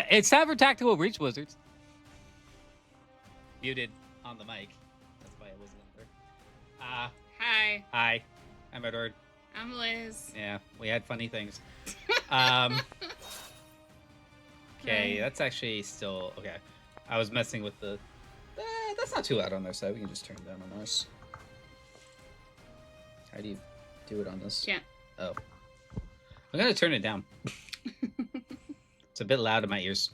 It's time for Tactical Reach Wizards. Muted on the mic. That's why it wasn't there. Hi. Hi. I'm Edward. I'm Liz. Yeah, we had funny things. Okay, that's actually still okay. I was messing with the. That's not too loud on their side. We can just turn it down on ours. How do you do it on this? Can't. Oh. I'm gonna turn it down. It's a bit loud in my ears.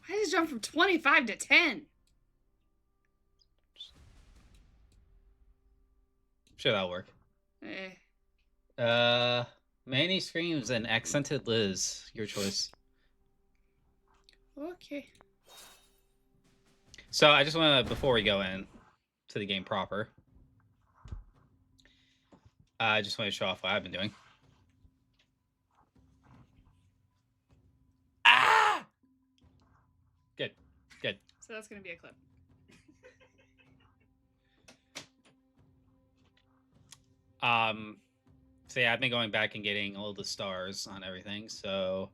Why did it jump from 25 to 10? Sure, that'll work. Manny Screams and Accented Liz. Your choice. Okay. So I just want to, before we go in to the game proper, I just want to show off what I've been doing. Ah! Good. Good. So that's going to be a clip. So yeah, I've been going back and getting all the stars on everything. So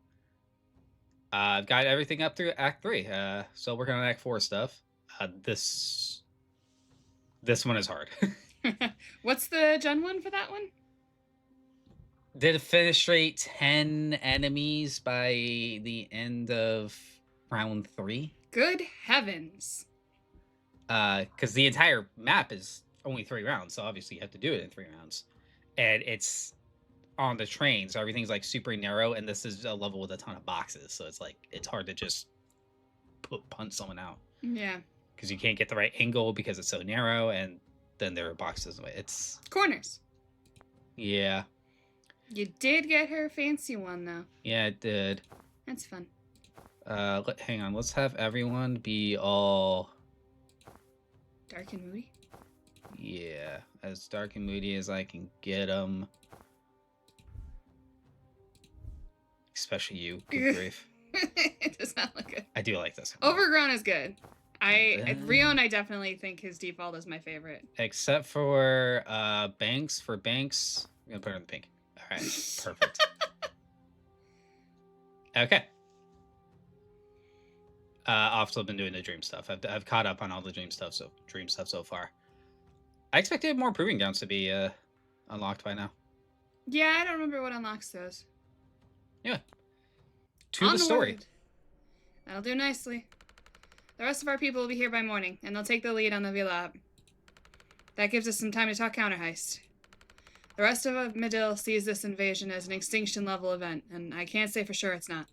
I've got everything up through Act 3. So working on Act 4 stuff. This one is hard. What's the gen 1 for that one? Did finish straight 10 enemies by the end of round 3. Good heavens. Because the entire map is only 3 rounds, so obviously you have to do it in 3 rounds. And it's on the train, so everything's like super narrow, and this is a level with a ton of boxes, so it's like it's hard to just punch someone out. Yeah. Because you can't get the right angle because it's so narrow, and then there are boxes. It's corners. Yeah. You did get her fancy one, though. Yeah, it did. That's fun. Hang on. Let's have everyone be all dark and moody? Yeah, as dark and moody as I can get them. Especially you. Good grief. It does not look good. I do like this. Overgrown is good. Rion, I definitely think his default is my favorite. Except for Banks. For Banks, I'm gonna put her in the pink. All right, perfect. Okay. I've still been doing the dream stuff. I've caught up on all the dream stuff so far. I expected more proving grounds to be unlocked by now. Yeah, I don't remember what unlocks those. Yeah. To the story. That'll do nicely. The rest of our people will be here by morning, and they'll take the lead on the Villa. That gives us some time to talk counter heist. The rest of Medill sees this invasion as an extinction-level event, and I can't say for sure it's not.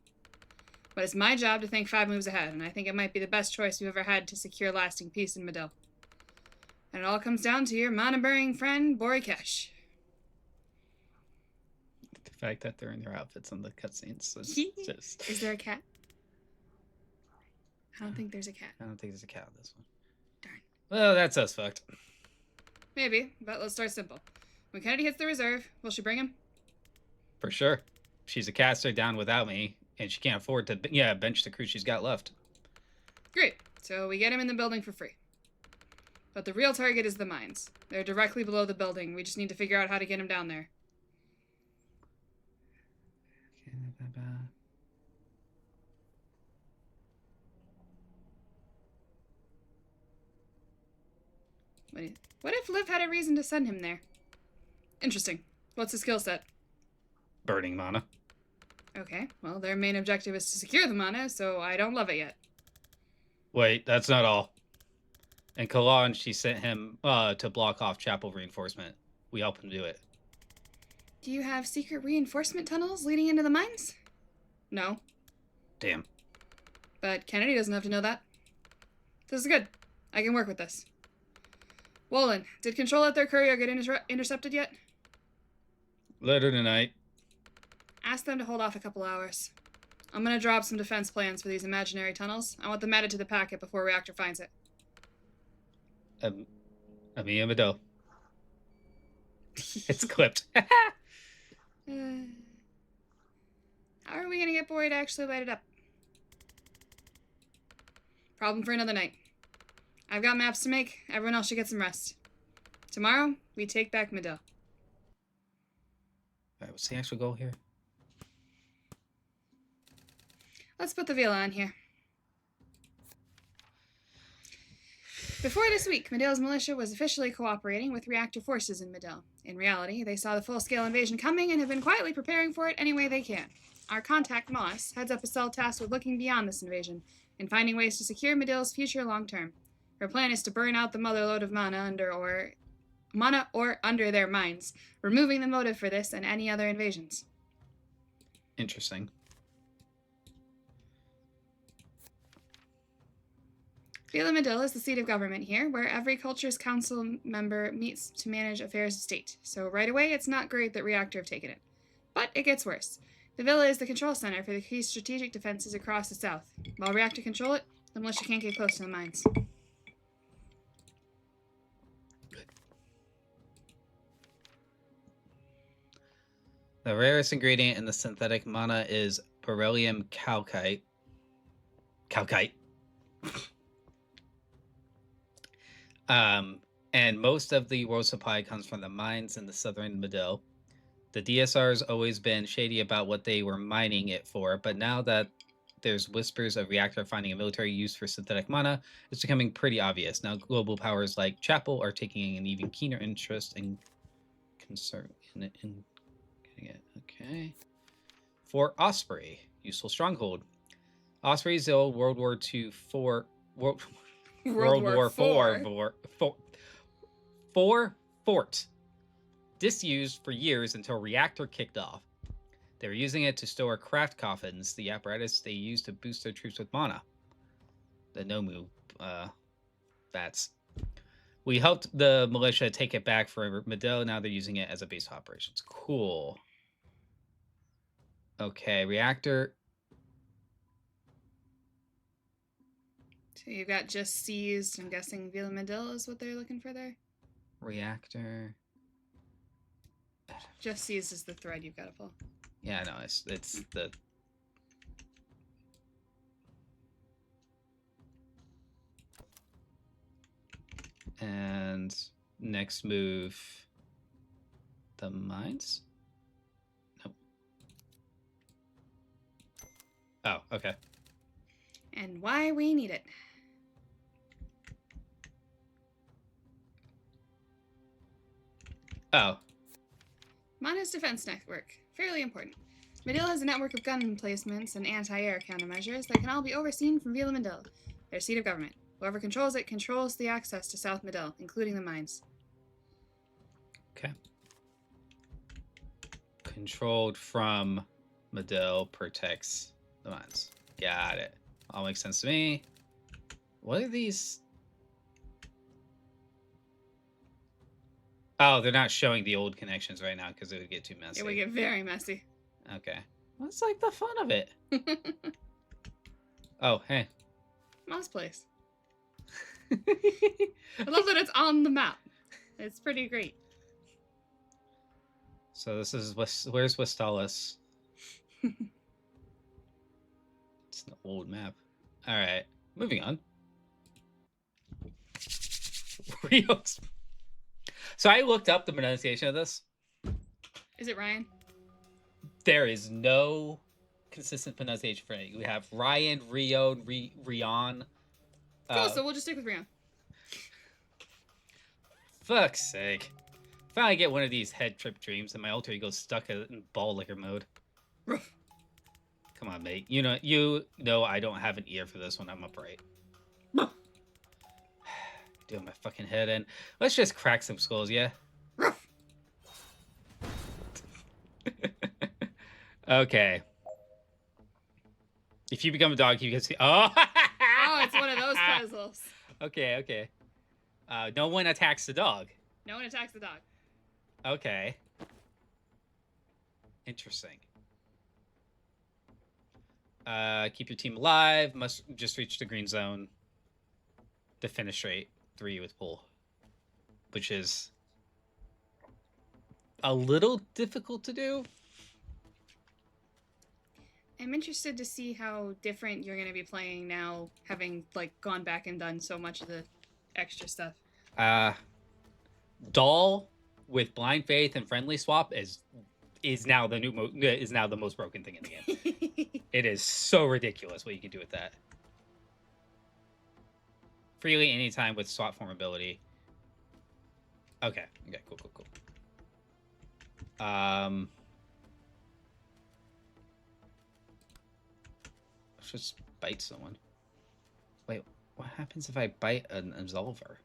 But it's my job to think 5 moves ahead, and I think it might be the best choice we've ever had to secure lasting peace in Medill. And it all comes down to your mana-bearing friend, Borikesh. The fact that they're in their outfits on the cutscenes is just... Is there a cat? I don't think there's a cat. I don't think there's a cat on this one. Darn. Well, that's us fucked. Maybe, but let's start simple. When Kennedy hits the reserve, will she bring him? For sure. She's a caster down without me, and she can't afford to bench the crew she's got left. Great. So we get him in the building for free. But the real target is the mines. They're directly below the building. We just need to figure out how to get him down there. What if Liv had a reason to send him there? Interesting. What's his skill set? Burning mana. Okay, well, their main objective is to secure the mana, so I don't love it yet. Wait, that's not all. And Kalan, she sent him to block off chapel reinforcement. We helped him do it. Do you have secret reinforcement tunnels leading into the mines? No. Damn. But Kennedy doesn't have to know that. This is good. I can work with this. Wolin, did Control let their courier get intercepted yet? Later tonight. Ask them to hold off a couple hours. I'm gonna drop some defense plans for these imaginary tunnels. I want them added to the packet before Reactor finds it. Amia Mado. It's clipped. How are we gonna get Bori to actually light it up? Problem for another night. I've got maps to make. Everyone else should get some rest. Tomorrow, we take back Medill. Alright, what's the actual goal here? Let's put the villa on here. Before this week, Medill's militia was officially cooperating with reactor forces in Medill. In reality, they saw the full-scale invasion coming and have been quietly preparing for it any way they can. Our contact, Moss, heads up a cell tasked with looking beyond this invasion and finding ways to secure Medill's future long-term. Her plan is to burn out the motherlode of mana or under their minds, removing the motive for this and any other invasions. Interesting. Villa Medill is the seat of government here, where every culture's council member meets to manage affairs of state. So right away, it's not great that Reactor have taken it. But it gets worse. The villa is the control center for the key strategic defenses across the south. While Reactor control it, the militia can't get close to the mines. The rarest ingredient in the synthetic mana is beryllium calcite. And most of the world supply comes from the mines in the southern Medill. The DSR has always been shady about what they were mining it for, but now that there's whispers of Reactor finding a military use for synthetic mana, it's becoming pretty obvious. Now global powers like Chapel are taking an even keener interest in concern in getting it. Okay. Fort Osprey, useful stronghold. Osprey is the old World War II World War fort, disused for years until Reactor kicked off. They were using it to store craft coffins, the apparatus they used to boost their troops with mana. The Nomu bats. We helped the militia take it back for Medill. Now they're using it as a base of operations. Cool. Okay, Reactor. So you've got just seized. I'm guessing Villa Medill is what they're looking for there. Reactor. Just seized is the thread you've got to pull. Yeah, no, it's the. And next move, the mines. Nope. Oh, okay. And why we need it. Oh. Mana's defense network. Fairly important. Medill has a network of gun emplacements and anti-air countermeasures that can all be overseen from Villa Medill, their seat of government. Whoever controls it controls the access to South Medill, including the mines. Okay. Controlled from Medill protects the mines. Got it. All makes sense to me. What are these? Oh, they're not showing the old connections right now because it would get too messy. It would get very messy. Okay. What's like the fun of it? Oh, hey. Moss Place. I love that it's on the map. It's pretty great. So this is where's Westalis? It's an old map. All right, moving on. Rio's. So I looked up the pronunciation of this. Is it Rion? There is no consistent pronunciation for it. We have Rion, Rion. Cool, so we'll just stick with Rion. Fuck's sake. Finally get one of these head trip dreams and my alter ego's stuck in ball licker mode. Come on, mate. You know I don't have an ear for this one. I'm upright. Doing my fucking head in. Let's just crack some skulls, yeah? Okay. If you become a dog, you can see. Oh! Oh, it's one of those puzzles. Okay. No one attacks the dog. No one attacks the dog. Okay. Interesting. Keep your team alive. Must just reach the green zone to finish straight 3 with pull, which is a little difficult to do. I'm interested to see how different you're going to be playing now, having like gone back and done so much of the extra stuff. Doll with blind faith and friendly swap is now the most broken thing in the game. It is so ridiculous what you can do with that. Freely anytime with swap form ability. Okay. Okay, cool, cool, cool. Let's just bite someone. Wait, what happens if I bite an absolver?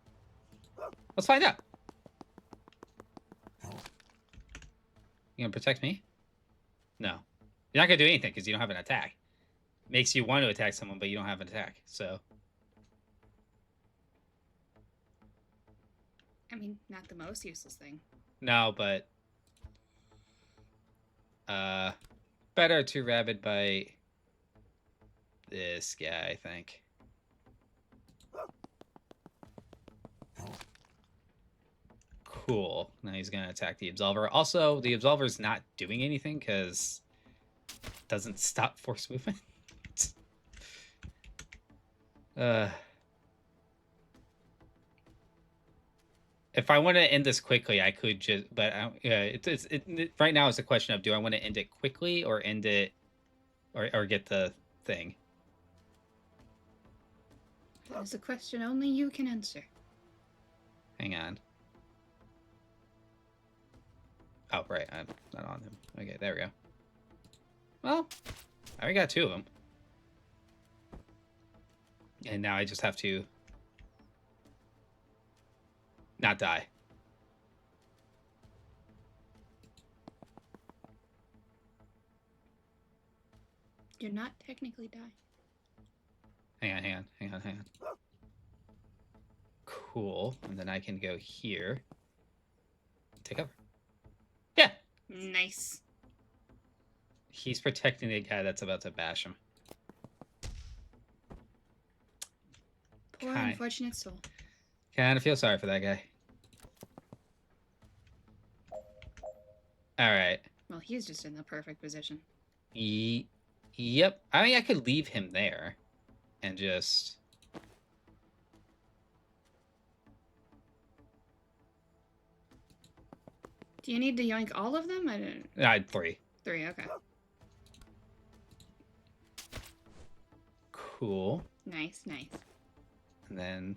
Let's find out. You gonna protect me? No. You're not gonna do anything because you don't have an attack. Makes you want to attack someone, but you don't have an attack, so. I mean, not the most useless thing. No, but better to rabid bite this guy, I think. Cool. Now he's gonna attack the absolver. Also, the absolver's not doing anything because it doesn't stop force movement. If I want to end this quickly, I could just, but yeah, right now it's a question of do I want to end it quickly or end it, or get the thing. That is a question only you can answer. Hang on. Oh, right, I'm not on him. Okay, there we go. Well, I already got 2 of them. And now I just have to not die. You're not technically dying. Hang on. Cool. And then I can go here. Take over. Yeah. Nice. He's protecting the guy that's about to bash him. Poor unfortunate soul. Kind of feel sorry for that guy. All right. Well, he's just in the perfect position. Yep. I mean, I could leave him there and just... Do you need to yoink all of them? I didn't... I had 3. 3, okay. Cool. Nice, nice. And then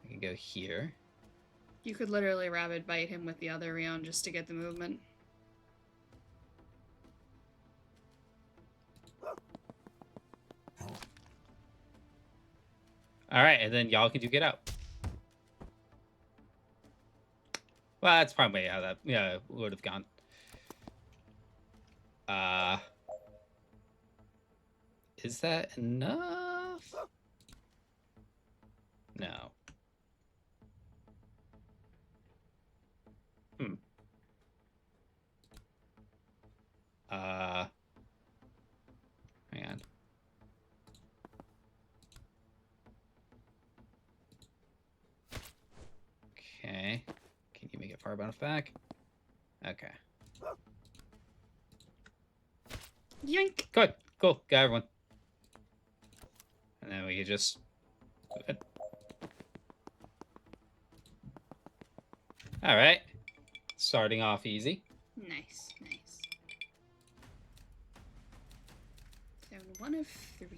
I can go here. You could literally rabid bite him with the other Rion just to get the movement. All right, and then y'all can do get out. Well, that's probably how that would have gone. Is that enough? No. Hang on. Okay. Can you make it far enough back? Okay. Yoink! Good. Cool. Got everyone. And then we can just... Good. All right. Starting off easy. Nice, nice. So 1 of 3.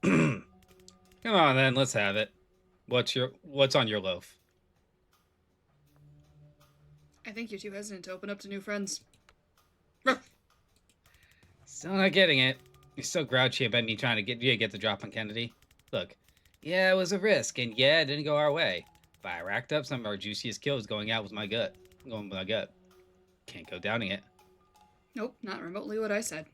Come on then, let's have it. What's on your loaf? I think you're too hesitant to open up to new friends. Still not getting it. You're so grouchy about me trying to get the drop on Kennedy. Look, yeah, it was a risk, and yeah, it didn't go our way. But I racked up some of our juiciest kills going out with my gut. Going with my gut. Can't go downing it. Nope, not remotely what I said.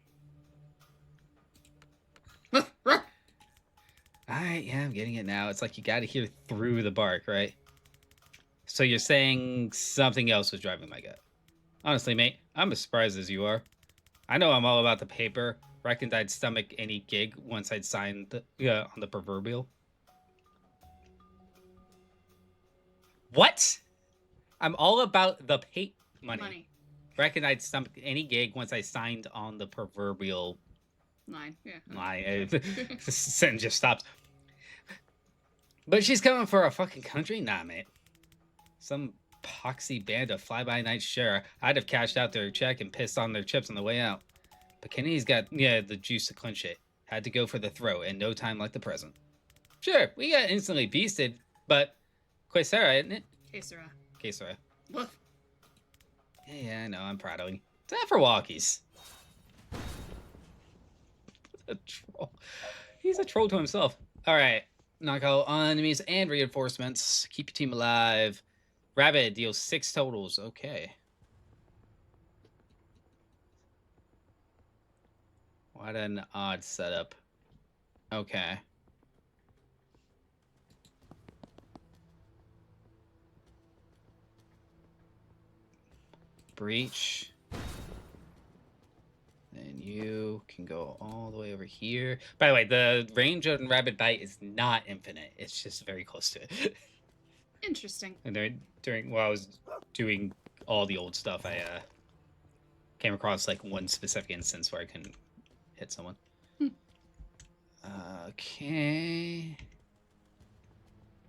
Alright, yeah, I'm getting it now. It's like you gotta hear through the bark, right? So you're saying something else was driving my gut. Honestly, mate, I'm as surprised as you are. I know I'm all about the paper. Reckoned I'd stomach any gig once I'd signed on the proverbial. What? I'm all about the money. Reckoned I'd stomach any gig once I signed on the proverbial line. Yeah. Line. Sentence just stops. But she's coming for our fucking country? Nah, mate. Some poxy band of fly-by-night sure. I'd have cashed out their check and pissed on their chips on the way out. But Kennedy's got, the juice to clinch it. Had to go for the throat, and no time like the present. Sure, we got instantly beasted, but Quasera, isn't it? Quesera. Quesera. Woof. Yeah, I know, I'm proud of you. Time for walkies. A troll. He's a troll to himself. All right. Knock out enemies and reinforcements. Keep your team alive. Rabbit deals 6 totals. Okay. What an odd setup. Okay. Breach. And you can go all the way over here. By the way, the range on Rabbit Bite is not infinite. It's just very close to it. Interesting. And during while I was doing all the old stuff, I came across like one specific instance where I couldn't hit someone. Okay.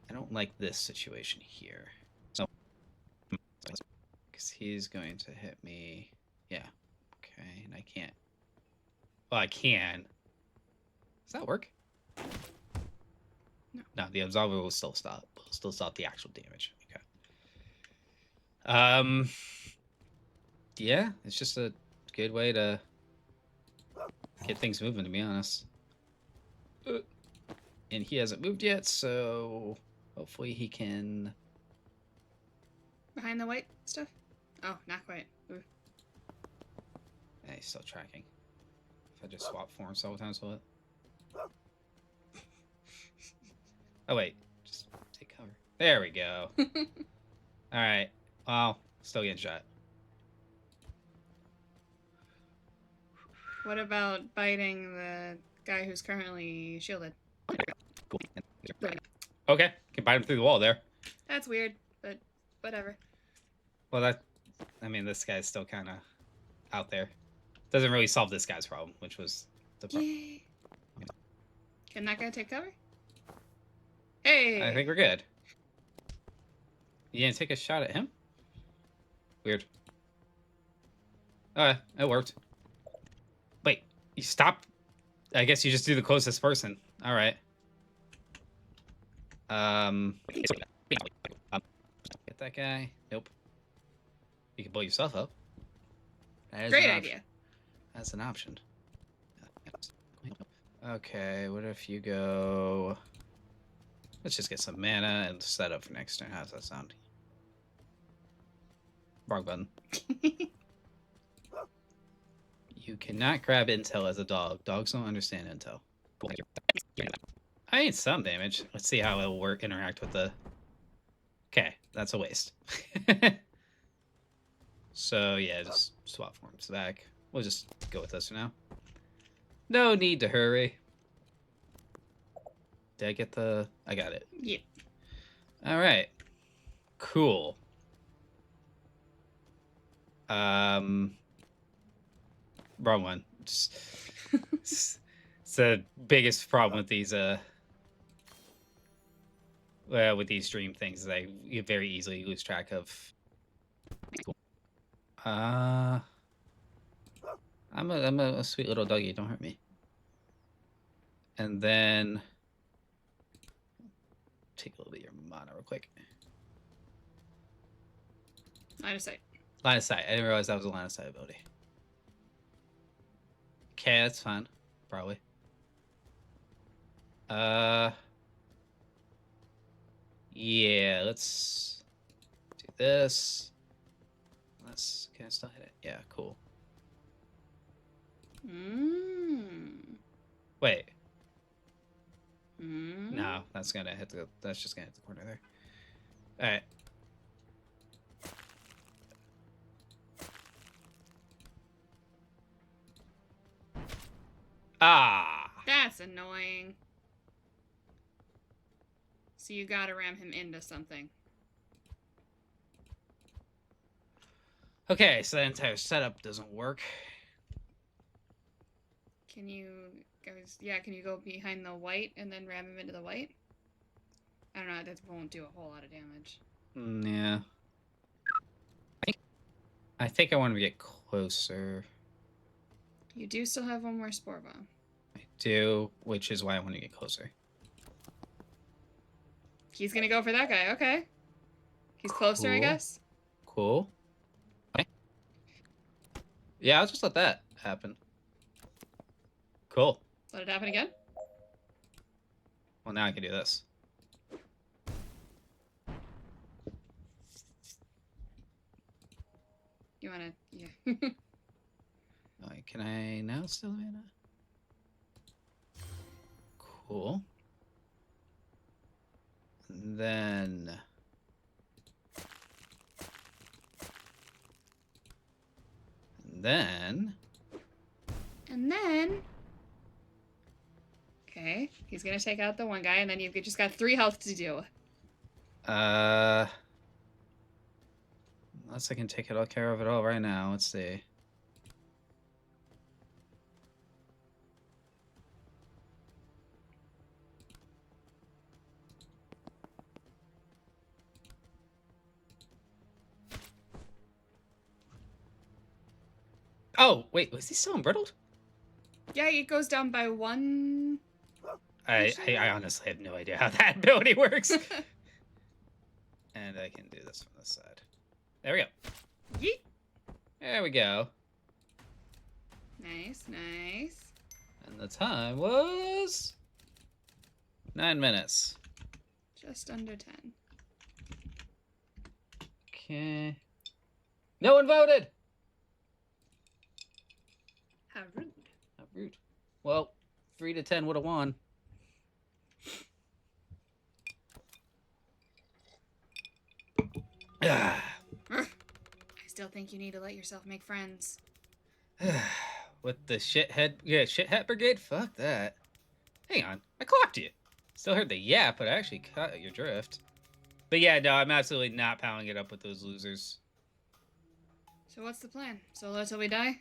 I don't like this situation here. So, because he's going to hit me. Yeah. Okay, and I can't. Well, I can. Does that work? No. No, the absolver will still stop. Will still stop the actual damage. Okay. Yeah, it's just a good way to get things moving, to be honest. And he hasn't moved yet, so hopefully he can. Behind the white stuff? Oh, not quite. Ooh. Yeah, he's still tracking. If I just swap forms several times, will it? Oh wait, just take cover. There we go. All right. Well, still getting shot. What about biting the guy who's currently shielded? Okay, can bite him through the wall there. That's weird, but whatever. Well, I mean, this guy's still kind of out there. Doesn't really solve this guy's problem, which was the problem. Yay. Can that guy take cover? Hey! I think we're good. You gonna take a shot at him? Weird. It worked. Wait, you stopped? I guess you just do the closest person. All right. Get that guy. Nope. You can blow yourself up. Great idea. That's an option. Okay, what if you go... Let's just get some mana and set up for next turn. How does that sound? Wrong button. You cannot grab intel as a dog. Dogs don't understand intel. I need some damage. Let's see how it'll interact with the... Okay, that's a waste. So, yeah, just swap forms back. We'll just go with this for now. No need to hurry. Did I get the... I got it. Yeah. All right. Cool. Wrong one. It's the biggest problem with these with these stream things that you very easily lose track of. I'm a sweet little doggy, don't hurt me. And then take a little bit of your mana real quick. Line of sight. Line of sight. I didn't realize that was a line of sight ability. Okay, that's fine. Probably. Yeah, let's do this. Can I still hit it? Yeah, cool. Wait. No, that's just gonna hit the corner there. Alright. Ah! That's annoying. So you gotta ram him into something. Okay, so that entire setup doesn't work. Can you guys... Yeah, can you go behind the white and then ram him into the white? I don't know, that won't do a whole lot of damage. Yeah. I think I want to get closer. You do still have one more spore bomb. I do, which is why I want to get closer. He's gonna go for that guy. Okay. He's closer, I Cool. guess. Cool. Okay. Yeah, I'll just let that happen. Cool. Let it happen again. Well, now I can do this. You wanna? Yeah. Alright, can I now still mana? Cool. And then... And then. Okay, he's gonna take out the one guy, and then you've just got 3 health to deal with. Unless I can take it all care of it all right now. Let's see. Oh, wait, was he still embrittled? Yeah, it goes down by 1. I honestly have no idea how that ability works. And I can do this from this side. There we go. Yeet. There we go. Nice, nice. And the time was 9 minutes. Just under 10. Okay. No one voted. How rude. How rude. Well, 3 to 10 would have won. I still think you need to let yourself make friends. With the shithead brigade? Fuck that. Hang on, I clocked you. Still heard the yap, but I actually caught your drift. But yeah, no, I'm absolutely not powering it up with those losers. So what's the plan? Solo till we die?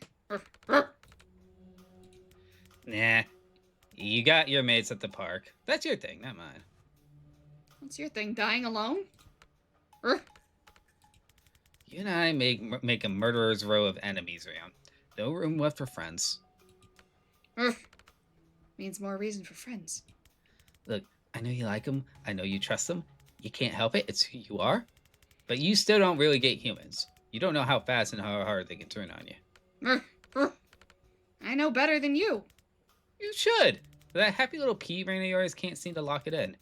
Nah. You got your mates at the park. That's your thing, not mine. What's your thing? Dying alone? You and I make a murderer's row of enemies around. No room left for friends. Means more reason for friends. Look, I know you like them. I know you trust them. You can't help it. It's who you are. But you still don't really get humans. You don't know how fast and how hard they can turn on you. I know better than you. You should. That happy little pea brain of yours can't seem to lock it in.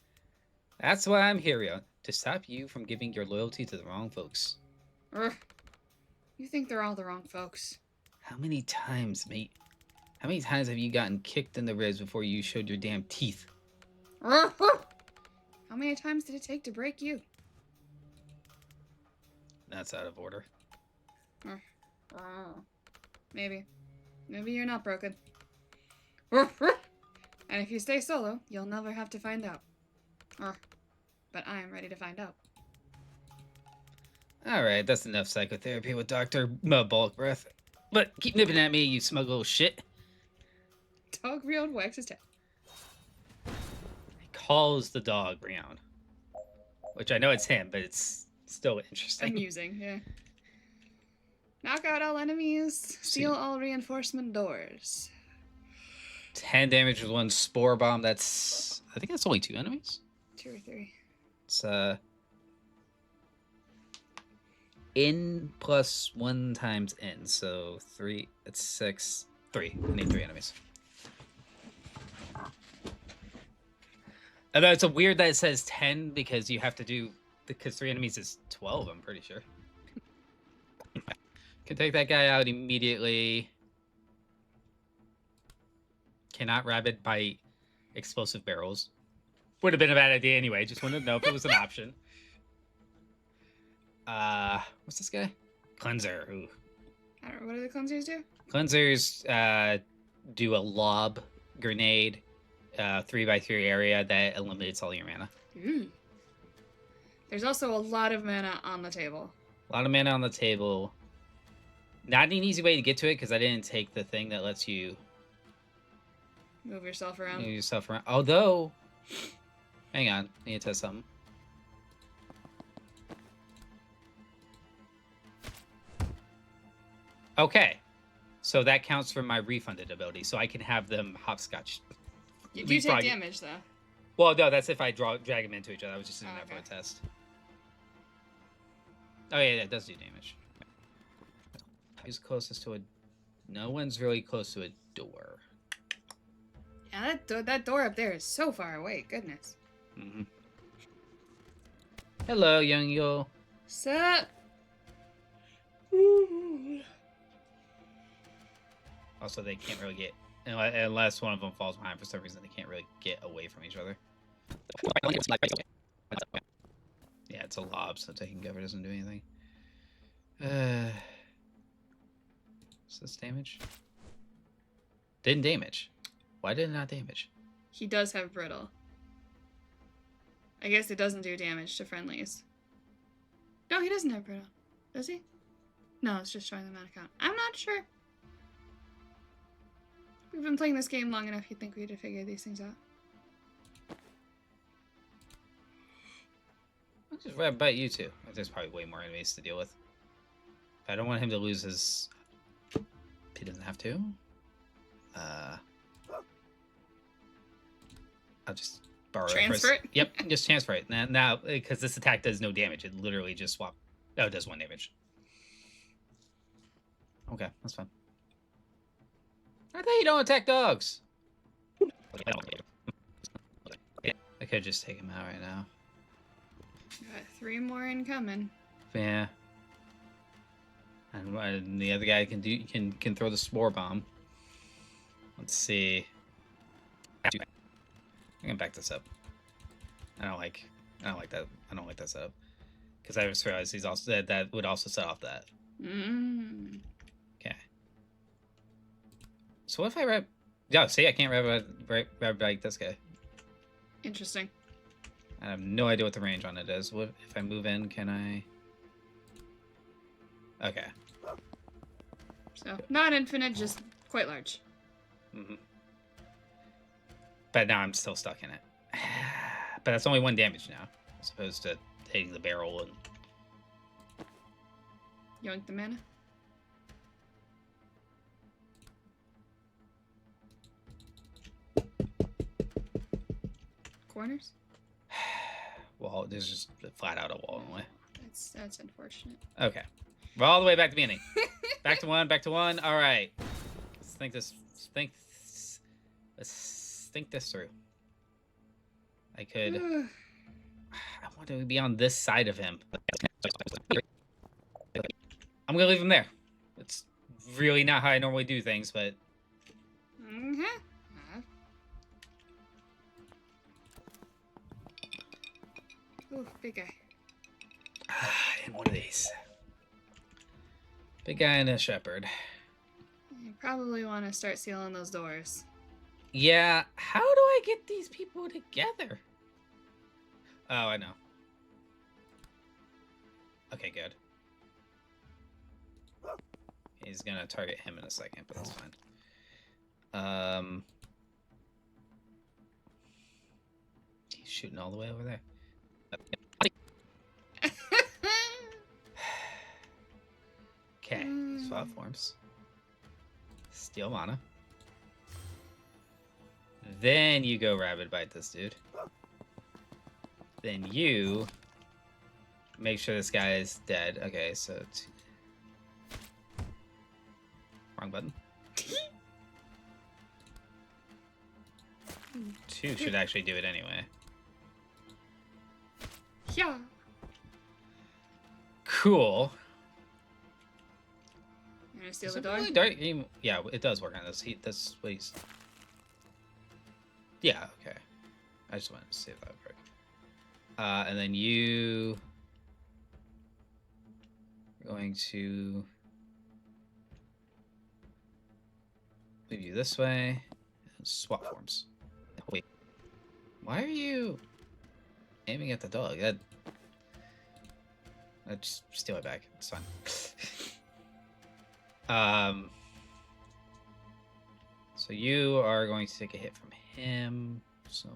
That's why I'm here, Rion, to stop you from giving your loyalty to the wrong folks. You think they're all the wrong folks. How many times, mate? How many times have you gotten kicked in the ribs before you showed your damn teeth? How many times did it take to break you? That's out of order. Maybe. Maybe you're not broken. And if you stay solo, you'll never have to find out. But I am ready to find out. Alright, that's enough psychotherapy with Dr. Bulk Breath. But keep nipping at me, you smug little shit. Dog Rion wags his tail. He calls the dog Rion. Which I know it's him, but it's still interesting. Amusing, yeah. Knock out all enemies. Seal all reinforcement doors. 10 damage with 1 spore bomb. That's... I think that's only 2 enemies. 2 or 3. It's, in plus 1 times in. So 3... It's 6... 3. I need 3 enemies. Although it's a weird that it says 10 because you have to do... Because 3 enemies is 12, I'm pretty sure. Can take that guy out immediately. Cannot rabid bite explosive barrels. Would have been a bad idea anyway. Just wanted to know if it was an option. What's this guy? Cleanser. Ooh. I don't know. What do the cleansers do? Cleansers do a lob grenade 3x3 area that eliminates all your mana. Ooh. There's also a lot of mana on the table. A lot of mana on the table. Not an easy way to get to it because I didn't take the thing that lets you move yourself around. Move yourself around. Although, hang on, I need to test something. Okay. So that counts for my refunded ability, so I can have them hopscotch. You do take damage, though. Well, no, that's if I drag them into each other. I was just doing that for a test. Oh, yeah, that does do damage. Who's closest to a... No one's really close to a door. Yeah, that door up there is so far away. Goodness. Mm-hmm. Hello, young yo. Sup? Also, they can't really get... Unless one of them falls behind for some reason, they can't really get away from each other. Yeah, it's a lob, so taking cover doesn't do anything. Is this damage? Didn't damage. Why did it not damage? He does have brittle. I guess it doesn't do damage to friendlies. No, he doesn't have brittle. Does he? No, it's just showing them out of count. I'm not sure. We've been playing this game long enough, you'd think we'd have figured these things out. I'll just rabbit bite you two. There's probably way more enemies to deal with. I don't want him to lose his... He doesn't have to. I'll just borrow transfer it. Yep, just transfer it. Now, because this attack does no damage, it literally just swap. Oh, it does 1 damage. Okay, that's fine. I thought you don't attack dogs. I could just take him out right now. Got 3 more incoming. Yeah. And the other guy can throw the spore bomb. Let's see. I'm gonna back this up. I don't like that. I don't like that setup. Because I just realized he's also that would also set off that. Okay. So what if I rabbit? Yeah, see, I can't rabbit bite this guy. Interesting. I have no idea what the range on it is. What if I move in? Can I? Okay. So not infinite, just quite large. Mm-hmm. But now I'm still stuck in it. But that's only 1 damage now, as opposed to hitting the barrel and. Yoink the mana. Corners? Well, there's just flat out a wall in the way. That's unfortunate. Okay. We're all the way back to the beginning. Back to 1, back to 1. All right. Let's think this through. I could... I want to be on this side of him. I'm going to leave him there. It's really not how I normally do things, but... Ooh, big guy. And one of these. Big guy and a shepherd. You probably want to start sealing those doors. Yeah, how do I get these people together? Oh, I know. Okay, good. He's gonna target him in a second, but that's fine. He's shooting all the way over there. Okay, swap forms. Steal mana. Then you go rabid bite this dude. Then you make sure this guy is dead. Okay, so wrong button. 2 should actually do it anyway. Yeah. Cool. You gonna steal the door? Really yeah, it does work on this. That's what he's. Yeah. Okay. I just wanted to see if that would work. And then you are going to move you this way and swap forms. Wait. Why are you aiming at the dog? Just steal it back. It's fine. So you are going to take a hit from him. So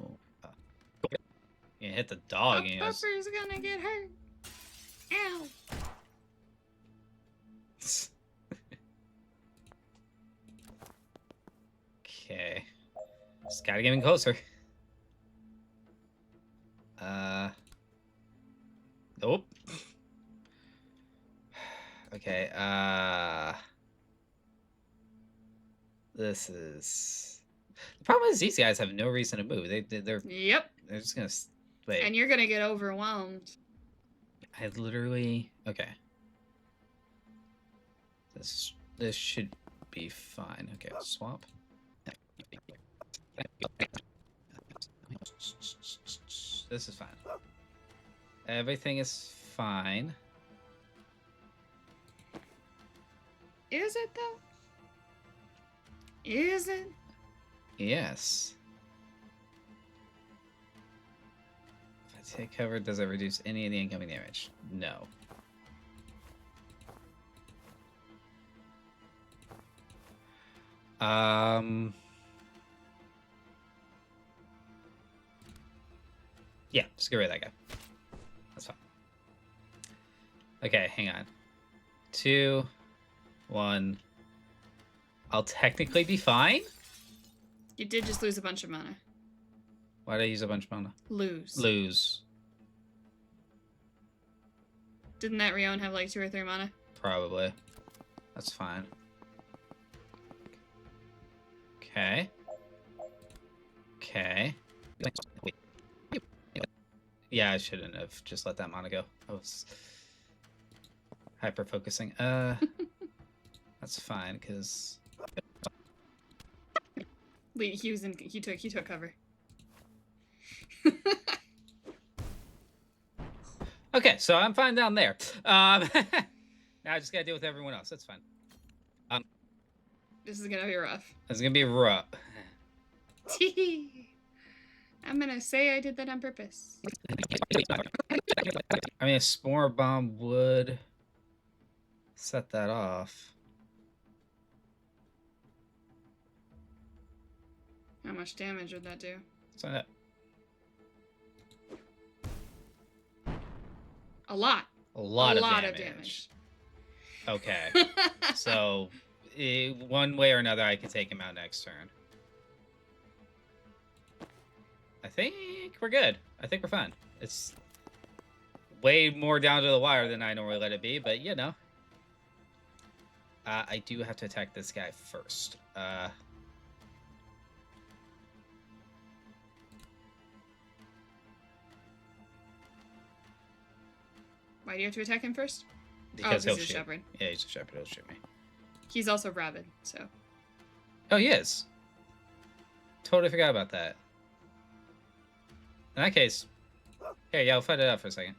you hit the dog. Oh, Puffer's gonna get hurt. Ow. Just gotta get him closer. Nope. Okay, this is... The problem is these guys have no reason to move. They're Yep. they're just gonna... Wait. And you're gonna get overwhelmed. I literally... Okay. This should be fine. Okay, swap. This is fine. Everything is fine. Is it though? Is it? Yes. If I take cover, does it reduce any of the incoming damage? No. Yeah, just get rid of that guy. That's fine. Okay, hang on. 2, 1. I'll technically be fine. You did just lose a bunch of mana. Why did I use a bunch of mana? Lose. Didn't that Rion have like 2 or 3 mana? Probably. That's fine. Okay. Okay. Yeah, I shouldn't have just let that mana go. I was hyper focusing. That's fine because he took cover. Okay, so I'm fine down there. Now I just gotta deal with everyone else. That's fine. This is gonna be rough. It's gonna be rough. I'm gonna say I did that on purpose. I mean, a spore bomb would set that off. How much damage would that do? So that... A lot. A lot of damage. Okay. So, one way or another, I can take him out next turn. I think we're good. I think we're fine. It's way more down to the wire than I normally let it be, but you know. I do have to attack this guy first. Why do you have to attack him first? Because he'll he's a shoot. shepherd. Yeah, he's a shepherd. He'll shoot me. He's also rabid, so. Oh, he is. Totally forgot about that. In that case, here, yeah, I'll fight it out for a second.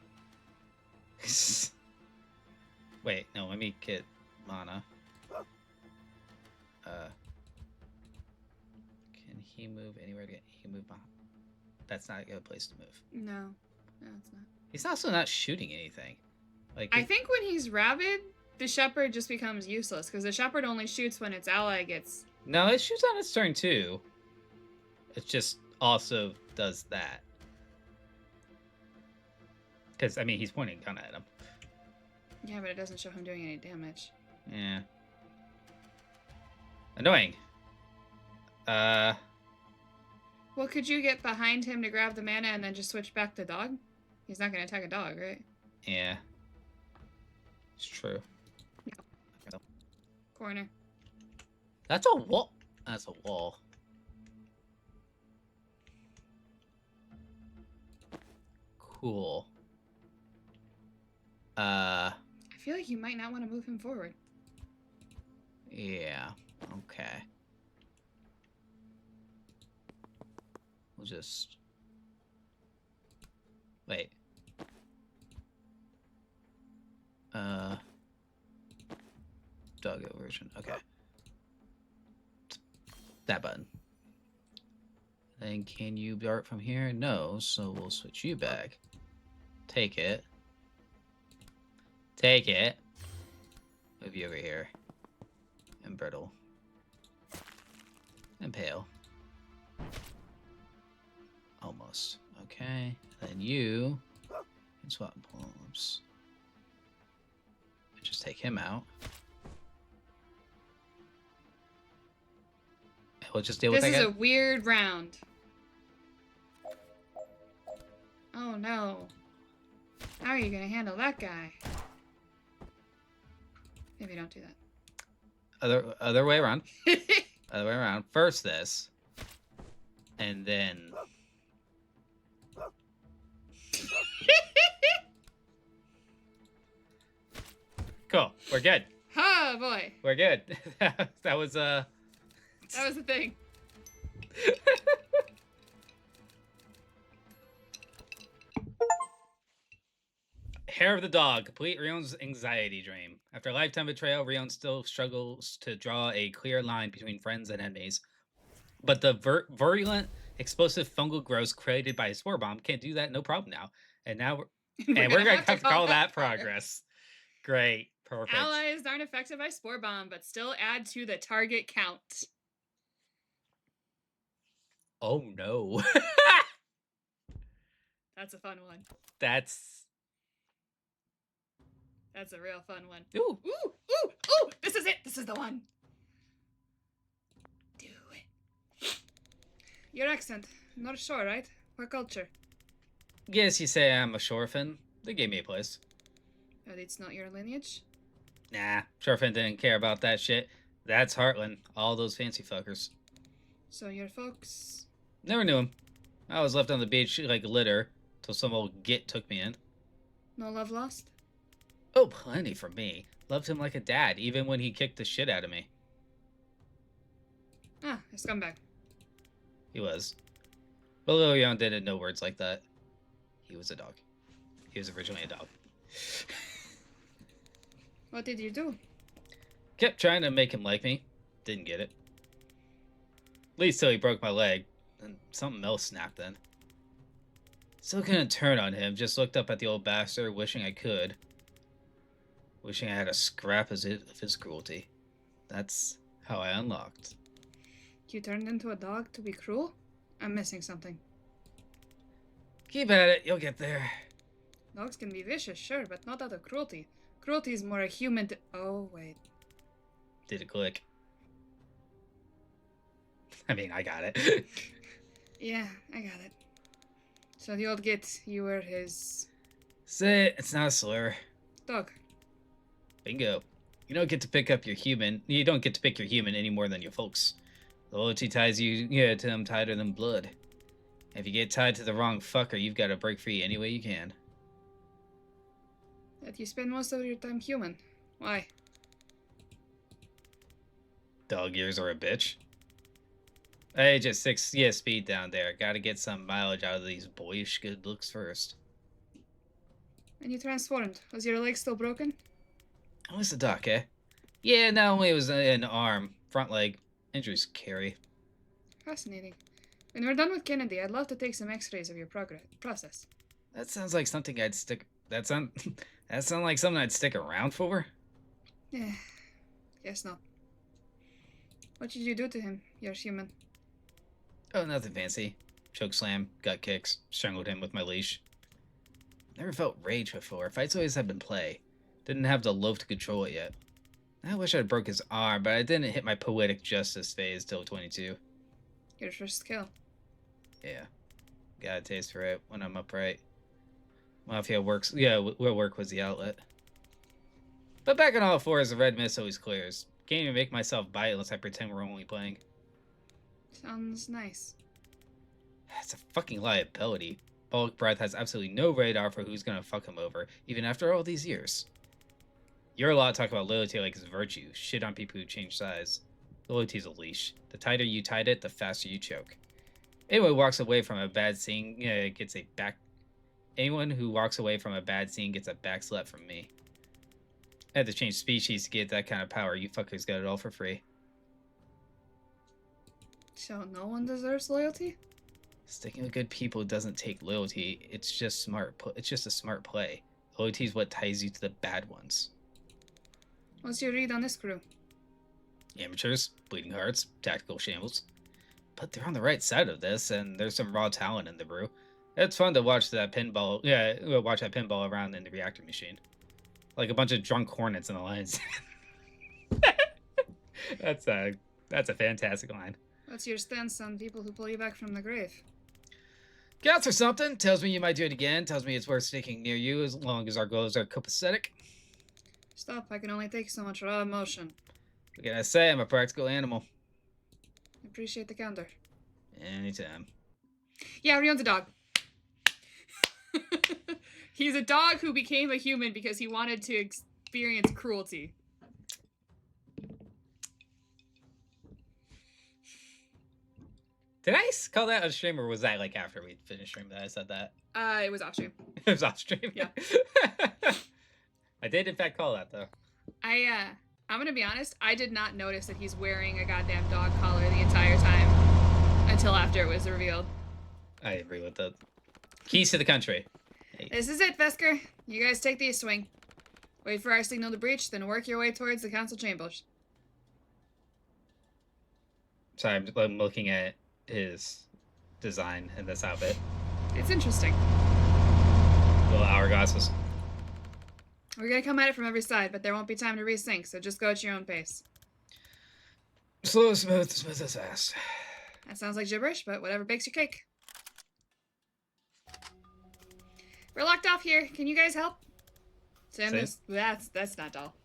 Wait, no, let me get mana. Can he move anywhere to get? He can move behind. That's not a good place to move. No, it's not. He's also not shooting anything. Like I think when he's rabid, the shepherd just becomes useless because the shepherd only shoots when its ally gets. No, it shoots on its turn too. It just also does that. Because I mean, he's pointing a gun at him. Yeah, but it doesn't show him doing any damage. Yeah. Annoying. Well, could you get behind him to grab the mana and then just switch back to dog? He's not going to attack a dog, right? Yeah. It's true. Corner. That's a wall. That's a wall. Cool. I feel like you might not want to move him forward. Yeah. Okay. We'll just... Wait. Doggo version. Okay. That button. Then can you dart from here? No, so we'll switch you back. Take it. Take it. Move you over here. And brittle. And pale. Almost. Okay. Then you can swap pull-ups. Just take him out. We'll just deal with This that is guy. a weird round. Oh no. How are you gonna handle that guy? Maybe don't do Other way around. that. Other way around. First this. And then... Cool. We're good. Oh boy. We're good. That was That was the thing. Hair of the dog. Complete Rion's anxiety dream. After a lifetime betrayal, Rion still struggles to draw a clear line between friends and enemies. But the virulent, explosive fungal growth created by a spore bomb can't do that no problem now. And now we're gonna have to call that progress. Great. Perfect. Allies aren't affected by spore bomb, but still add to the target count. Oh no. That's a fun one. That's a real fun one. ooh. Ooh, ooh, ooh! This is it. This is the one. Do it. Your accent. North Shore, right? What culture? Guess you say I'm a Shorefin. They gave me a place. But it's not your lineage? Nah, Shorefin didn't care about that shit. That's Heartland. All those fancy fuckers. So your folks... Never knew him. I was left on the beach like litter till some old git took me in. No love lost? Oh, plenty for me. Loved him like a dad, even when he kicked the shit out of me. Ah, a scumbag. He was. But Rion didn't know words like that. He was a dog. He was originally a dog. What did you do? Kept trying to make him like me. Didn't get it. At least till he broke my leg. And something else snapped then. Still couldn't turn on him, just looked up at the old bastard, wishing I could. Wishing I had a scrap of his cruelty. That's how I unlocked. You turned into a dog to be cruel? I'm missing something. Keep at it, you'll get there. Dogs can be vicious, sure, but not out of cruelty. Cruelty is more a human Oh, wait. Did it click? I mean, I got it. Yeah, I got it. So the old git, you were his... Say it, it's not a slur. dog. Bingo. You don't get to pick up your human. You don't get to pick your human any more than your folks. Loyalty ties you to them tighter than blood. If you get tied to the wrong fucker, you've got to break free any way you can. That you spend most of your time human. Why? Dog ears are a bitch. Hey, just 6 speed down there. Gotta get some mileage out of these boyish good looks first. And you transformed. Was your leg still broken? Oh, it's the doc, eh? Yeah, not only was an arm, front leg. Injuries carry. Fascinating. When we're done with Kennedy, I'd love to take some x-rays of your process. That sounds like something I'd stick... That sound like something I'd stick around for? Yeah, guess not. What did you do to him, your human? Oh, nothing fancy. Choke slam, gut kicks, strangled him with my leash. Never felt rage before. Fights always have been play. Didn't have the loaf to control it yet. I wish I'd broke his arm, but I didn't hit my poetic justice phase till 22. Your first kill. Yeah. Got a taste for it when I'm upright. Mafia works. Yeah, work was the outlet. But back on all fours, the red mist always clears. Can't even make myself bite unless I pretend we're only playing. Sounds nice. It's a fucking liability. Bulk Breath has absolutely no radar for who's gonna fuck him over, even after all these years. You're a lot to talk about loyalty like it's virtue. Shit on people who change size. Loyalty's a leash. The tighter you tied it, the faster you choke. Anyone who walks away from a bad scene gets a back. Anyone who walks away from a bad scene gets a back slap from me. I had to change species to get that kind of power. You fuckers got it all for free. So no one deserves loyalty? Sticking with good people doesn't take loyalty. It's just smart. It's just a smart play. Loyalty is what ties you to the bad ones. What's your read on this crew? Amateurs, bleeding hearts, tactical shambles. But they're on the right side of this, and there's some raw talent in the brew. It's fun to watch that pinball. Yeah, watch that pinball around in the reactor machine, like a bunch of drunk hornets in the lines. That's a fantastic line. What's your stance on people who pull you back from the grave? Counts or something. Tells me you might do it again. Tells me it's worth sticking near you as long as our goals are copacetic. Stop, I can only take so much raw emotion. What can I say? I'm a practical animal. Appreciate the counter. Anytime. Yeah, Rion's a dog. He's a dog who became a human because he wanted to experience cruelty. Did I call that on stream, or was that like after we finished stream that I said that? It was off stream. It was off stream. Yeah. I did in fact call that though. I'm gonna be honest, I did not notice that he's wearing a goddamn dog collar the entire time until after it was revealed. I agree with that. Keys to the country. Hey. This is it, Vesker. You guys take the east wing. Wait for our signal to breach, then work your way towards the council chambers. Sorry, I'm looking at his design in this outfit. It's interesting. Little hourglasses. We're gonna come at it from every side, but there won't be time to resync, so just go at your own pace. Slow, smooth, smooth as fast. That sounds like gibberish, but whatever bakes your cake. We're locked off here. Can you guys help? Sam, that's not dull.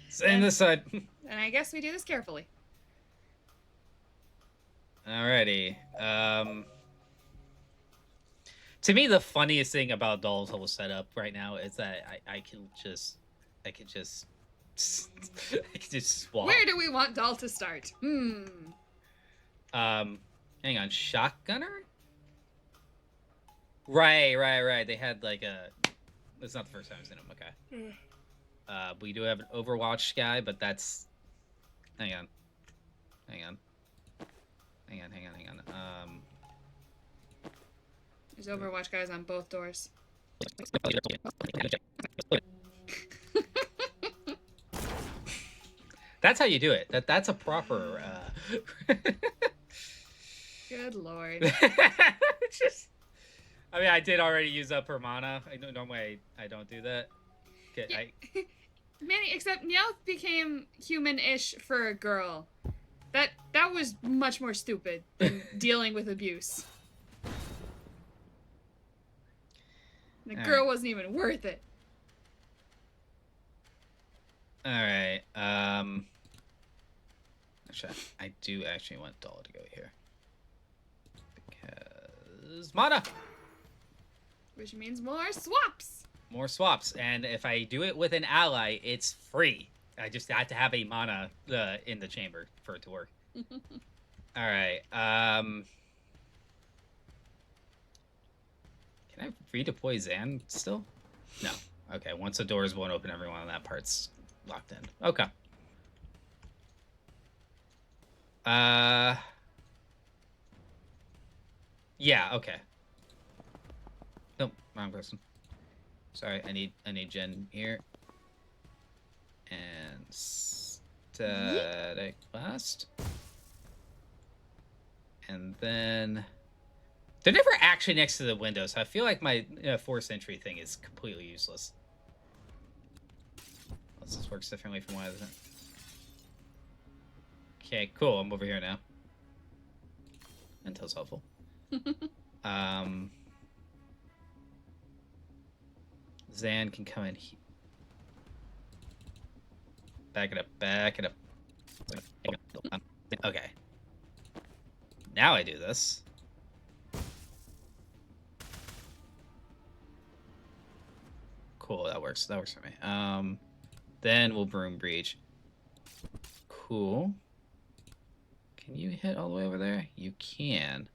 Same this side. And I guess we do this carefully. Alrighty. To me, the funniest thing about Doll's whole setup right now is that I can just swap. Where do we want Doll to start? Hang on, shotgunner. Right. They had like a. It's not the first time I've seen him. Okay. We do have an Overwatch guy, but that's. Hang on. There's Overwatch guys on both doors. That's how you do it. That's a proper. Good lord. Just. I mean, I did already use up her mana. Normally I don't do that. Yeah. Manny, except Meowth became human-ish for a girl. That was much more stupid than dealing with abuse. The girl wasn't even worth it. Alright, actually, I do actually want Doll to go here. Because mana! Which means more swaps! More swaps, and if I do it with an ally, it's free. I just have to have a mana in the chamber for it to work. Alright, can I redeploy Zan still? No. Okay, once the doors won't open, everyone on that part's locked in. Okay. Yeah, okay. Nope, wrong person. Sorry, I need Jen here. And static blast. And then they're never actually next to the window, so I feel like my force entry thing is completely useless. Unless this works differently from what I was in. Okay, cool. I'm over here now. Intel's helpful. Zan can come in here. Back it up. Okay. Now I do this. Cool, that works. That works for me. Then we'll broom breach. Cool. Can you hit all the way over there? You can.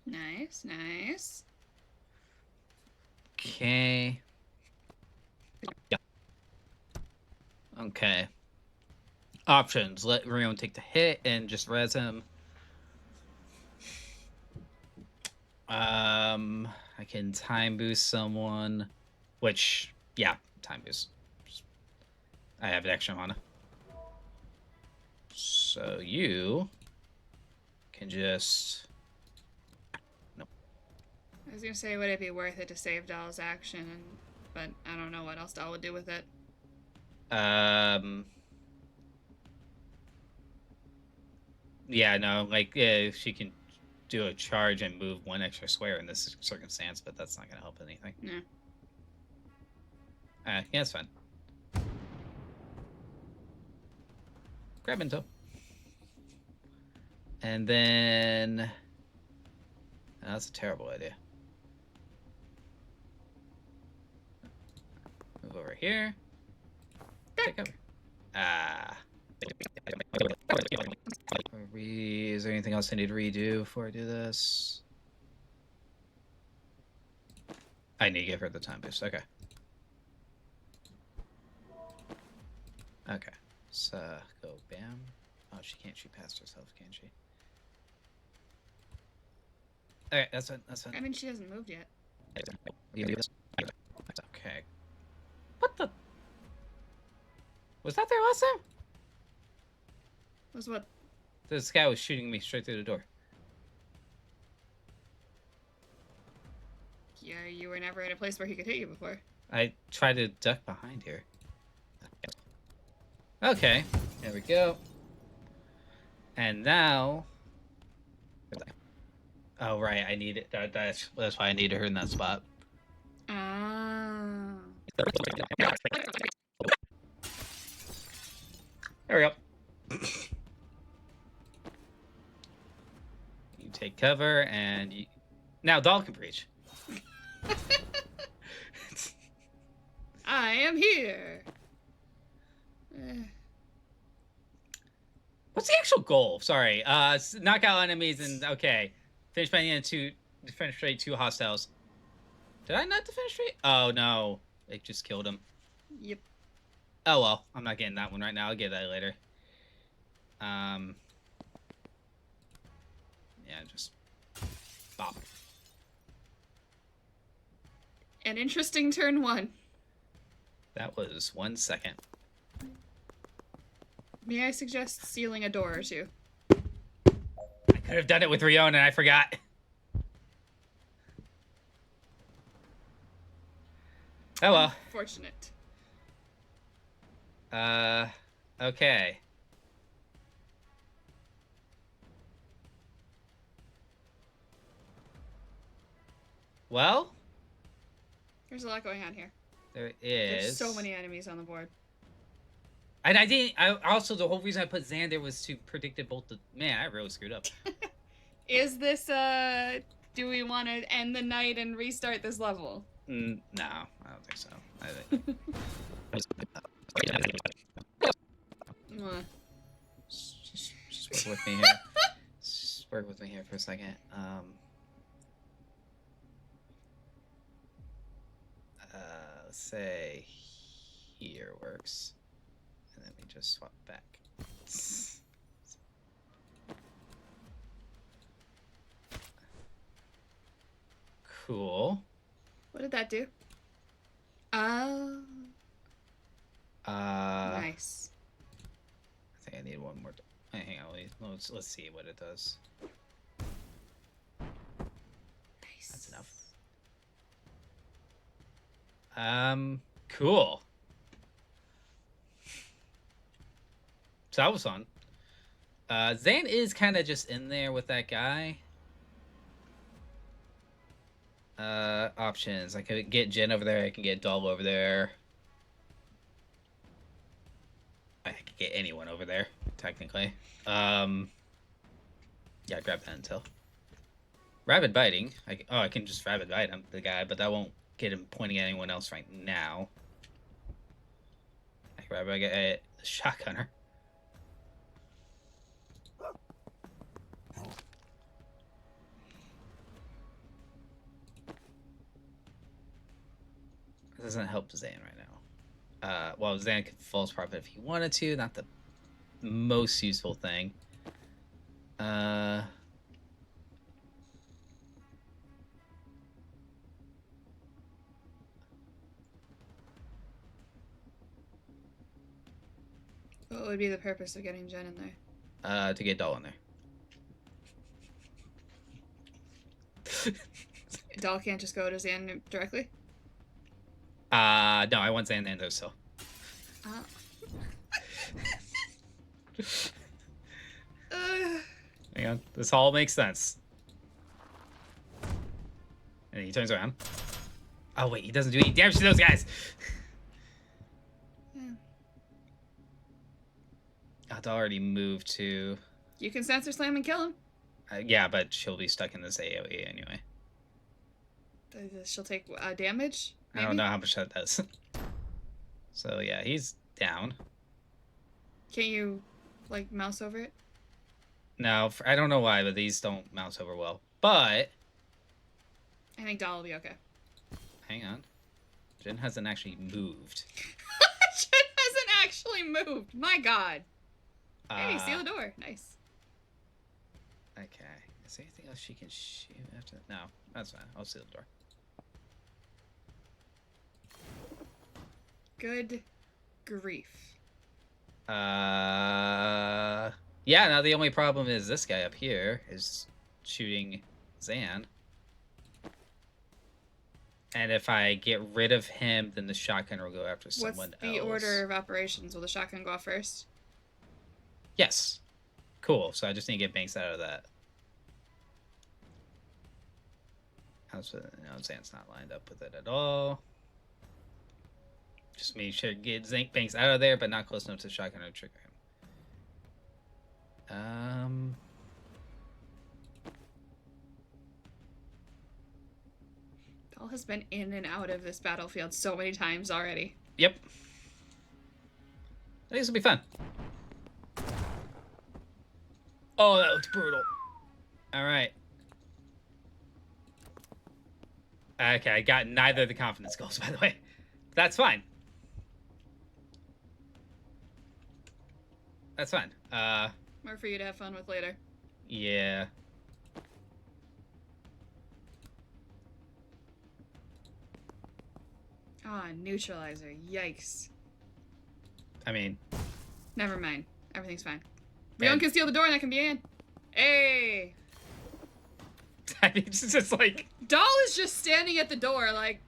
Nice. Okay. Yeah. Okay. Options. Let Rion take the hit and just res him. I can time boost someone, which, yeah, time boost. I have an extra mana. So you can just... Nope. I was gonna say, would it be worth it to save Doll's action? But I don't know what else Doll would do with it. Yeah, no, like she can do a charge and move one extra square in this circumstance, but that's not going to help anything. No. Yeah, it's fine. Grab into. And then that's a terrible idea. Move over here. Take cover. Is there anything else I need to redo before I do this? I need to give her the time boost. Okay. Okay. So go bam. Oh, she can't shoot past herself, can she? Okay, that's fine. That's fine. I mean, she hasn't moved yet. Okay. What the? Was that there last time? Was what? This guy was shooting me straight through the door. Yeah, you were never in a place where he could hit you before. I tried to duck behind here. Okay, there we go. And now... Oh, right, I need it. That's why I needed her in that spot. Ah. There we go. You take cover, and you... Now Doll can breach. I am here. What's the actual goal? Sorry. Knock out enemies and... Okay. Finish by the end of defend straight 2 hostiles. Did I not defend straight? Oh, no. It just killed him. Yep. Oh, well. I'm not getting that one right now. I'll get that later. Yeah, just... Bop. An interesting turn 1. That was 1 second. May I suggest sealing a door or two? I could have done it with Rion and I forgot. Oh well. Fortunate. Okay. Well, There's a lot going on here. there There's is. so many enemies on the board. And I didn't. I also the whole reason I put Xander was to predict it both. Man, I really screwed up. Is this do we want to end the night and restart this level? No, I don't think so. I think. Just work with me here. Just work with me here for a second. Let's say here works, and then we just swap back. Cool. What did that do? Oh. Nice. I think I need one more. Hang on, let's see what it does. Nice. That's enough. Cool. So that was fun. Zan is kind of just in there with that guy. Options. I could get Jen over there. I can get Doll over there. I could get anyone over there, technically. Yeah, grab that intel. Rabid biting. I can just rabid bite him, the guy, but that won't get him pointing at anyone else right now. I get a shotgunner. Doesn't help Zan right now. Well, Zan could false prophet if he wanted to. Not the most useful thing. What would be the purpose of getting Jen in there? To get Doll in there. Doll can't just go to Zan directly? No, I want Zan in there still. Hang on. This all makes sense. And he turns around. Oh, wait. He doesn't do any damage to those guys. Yeah. I've already moved to... You can sensor slam and kill him. Yeah, but she'll be stuck in this AoE anyway. She'll take damage? Maybe? I don't know how much that does. So, yeah, he's down. Can't you, like, mouse over it? No, I don't know why, but these don't mouse over well. But... I think Dahl will be okay. Hang on. Jen hasn't actually moved. Jen hasn't actually moved. My God. Hey, seal the door. Nice. Okay. Is there anything else she can shoot after that? No, that's fine. I'll seal the door. Good grief. Yeah, now the only problem is this guy up here is shooting Zan. And if I get rid of him, then the shotgun will go after someone else. What's the order of operations? Will the shotgun go off first? Yes. Cool. So I just need to get Banks out of that. No, Zan's not lined up with it at all. Just make sure to get Banks out of there, but not close enough to shotgun or trigger him. Dahl has been in and out of this battlefield so many times already. Yep. I think this will be fun. Oh, that looks brutal. All right. Okay, I got neither of the confidence goals, by the way. That's fine. That's fine. More for you to have fun with later. Yeah. Ah, neutralizer. Yikes. I mean... Never mind. Everything's fine. Rion can steal the door and that can be in. Hey! I mean, it's just like... Dahl is just standing at the door like...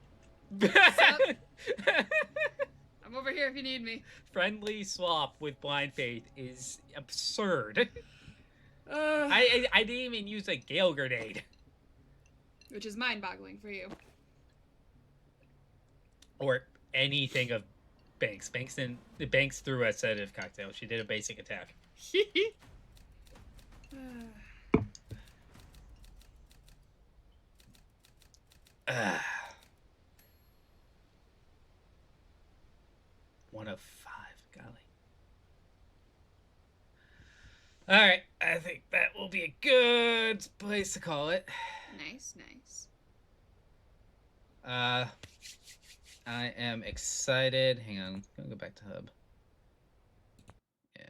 I'm over here if you need me. Friendly swap with blind faith is absurd. I didn't even use a Gale grenade. Which is mind-boggling for you. Or anything of Banks. Banks threw a sedative cocktail. She did a basic attack. One of 5, golly. All right, I think that will be a good place to call it. Nice, nice. I am excited. Hang on, I'm gonna go back to hub. Yeah.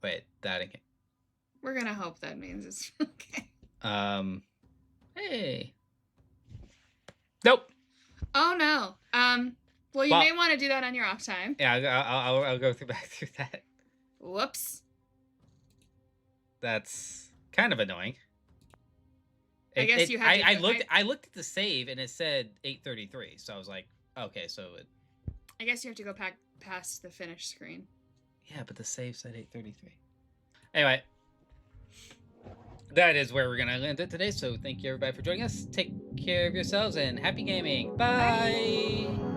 Wait, that again. We're gonna hope that means it's okay. Hey. Nope. Oh no. Well, you may want to do that on your off time. Yeah, I'll go back through that. Whoops. That's kind of annoying. I guess you had to... I looked at the save and it said 8:33, so I was like, okay, so it... I guess you have to go past the finish screen. Yeah, but the save said 8:33. Anyway, that is where we're gonna end it today. So thank you everybody for joining us. Take care of yourselves and happy gaming. Bye. Bye.